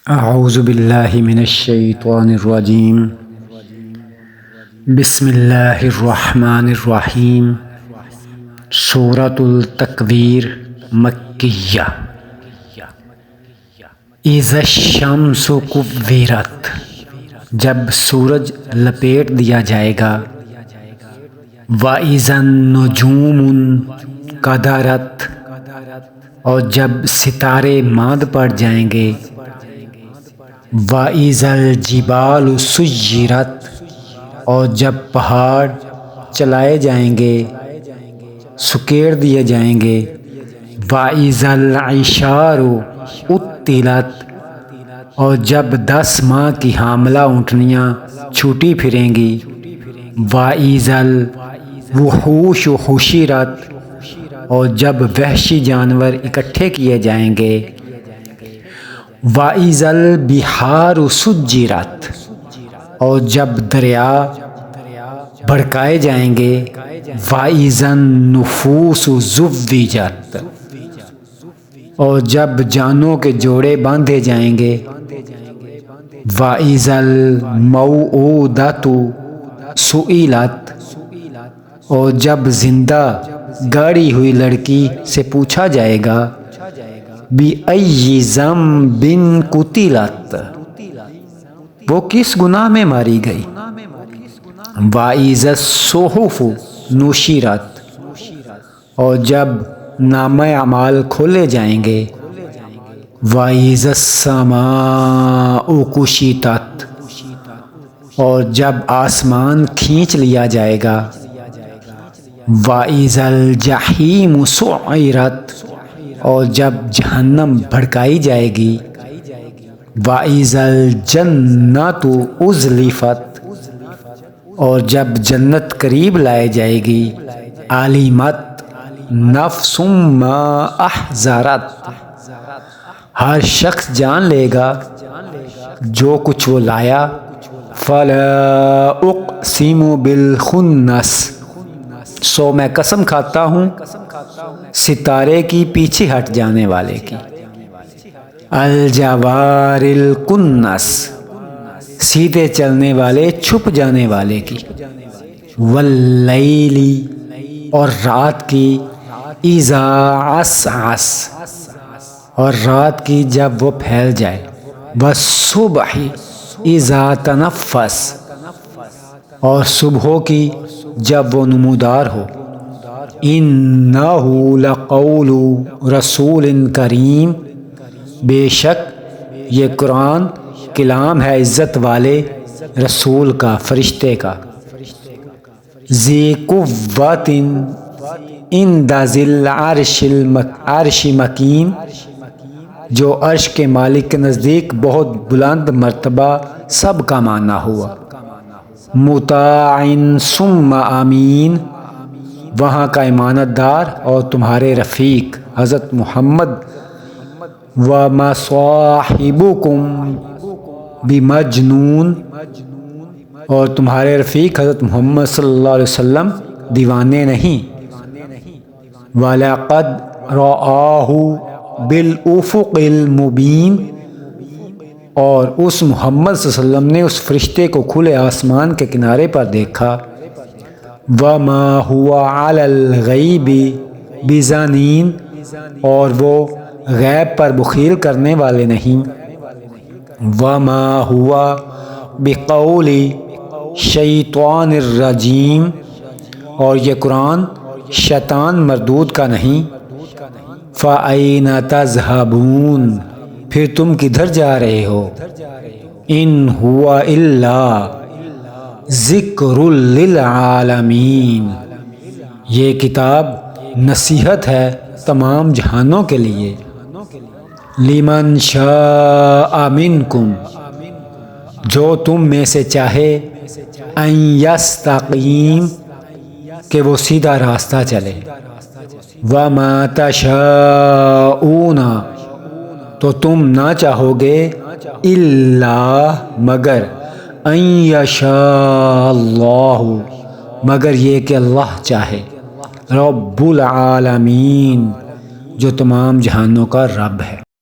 اعوذ باللہ من الشیطان الرجیم بسم اللہ الرحمن الرحیم سورۃ التکویر مکیہ۔ اذا الشمس کورت، جب سورج لپیٹ دیا جائے گا۔ وَإِذَا النُّجُومُ انْكَدَرَتْ، اور جب ستارے ماند پڑ جائیں گے۔ وَإِذَا الْجِبَالُ سُيِّرَتْ، اور جب پہاڑ چلائے جائیں گے، سکیڑ دیے جائیں گے۔ وَإِذَا الْعِشَارُ عُطِّلَتْ، اور جب 10 ماہ کی حاملہ اونٹنیاں چھوٹی پھریں گی۔ وَإِذَا الْوُحُوشُ حُشِرَتْ، اور جب وحشی جانور اکٹھے کیے جائیں گے۔ وَإِذَا الْبِحَارُ سُجِّرَتْ، اور جب دریا بھڑکائے جائیں گے۔ وَإِذَا النُّفُوسُ زُوِّجَتْ، اور جب جانوں کے جوڑے باندھے جائیں گے۔ وَإِذَا الْمَوْءُودَةُ سُئِلَتْ، اور جب زندہ گاڑی ہوئی لڑکی سے پوچھا جائے گا۔ بِأَيِّ ذَنبٍ قُتِلَتْ، وہ کس گناہ میں ماری گئی۔ وَإِذَا الصُّحُفُ نُشِرَتْ، اور جب نامہ اعمال کھولے جائیں گے۔ وَإِذَا السَّمَاءُ كُشِطَتْ، اور جب آسمان کھینچ لیا جائے گا۔ وَإِذَا الْجَحِيمُ سُعِّرَتْ، اور جب جہنم بھڑکائی جائے گی۔ وَإِذَا الْجَنَّةُ أُزْلِفَتْ، اور جب جنت قریب لائے جائے گی۔ عَلِمَتْ نَفْسٌ مَّا أَحْضَرَتْ، ہر شخص جان لے گا جو کچھ وہ لایا۔ فَلَا أُقْسِمُ بِالْخُنَّسِ، سو میں قسم کھاتا ہوں ستارے کی پیچھے ہٹ جانے والے کی۔ الجوار الکنس، سیدھے چلنے والے چھپ جانے والے کی۔ واللیل، اور رات کی۔ اذا عسعس، اور رات کی جب وہ پھیل جائے۔ والصبح اذا تنفس، اور صبح کی جب وہ نمودار ہو۔ انہ لقول رسول کریم، بے شک یہ قرآن کلام ہے عزت والے رسول کا، فرشتے کا۔ ذی قوۃ عند ذی العرش مکین، جو عرش کے مالک کے نزدیک بہت بلند مرتبہ، سب کا معنی ہوا۔ مطاع ثم امین، وہاں کا امانت دار اور تمہارے رفیق حضرت محمد۔ وَمَا صَاحِبُكُم بِمَجْنُونٍ، اور تمہارے رفیق حضرت محمد صلی اللہ علیہ وسلم دیوانے نہیں۔ وَلَقَدْ رَآهُ بِالْأُفُقِ الْمُبِينِ، اور اس محمد صلی اللہ علیہ وسلم نے اس فرشتے کو کھلے آسمان کے کنارے پر دیکھا۔ وَمَا هُوَ عَلَى الْغَيْبِ بِضَنِینٍ، اور وہ غیب پر بخیل کرنے والے نہیں۔ وَمَا هُوَ بِقَوْلِ شَیطَانٍ الرَّجِیمٍ، اور یہ قرآن شیطان مردود کا نہیں۔ فَأَیْنَ تَذْهَبُونَ، پھر تم کدھر جا رہے ہو۔ إِنْ هُوَ إِلَّا ذِکْرٌ لِلْعَالَمِینَ، یہ کتاب نصیحت ہے تمام جہانوں کے لیے۔ لِمَنْ شَاءَ مِنْکُمْ، جو تم میں سے چاہے۔ أَنْ يَسْتَقِیمَ، کہ وہ سیدھا راستہ چلے۔ وَمَا تَشَاءُونَ، تو تم نہ چاہو گے۔ إِلَّا، مگر۔ أَن يَشَاءَ اللَّهُ، مگر یہ کہ اللہ چاہے۔ رب العالمین، جو تمام جہانوں کا رب ہے۔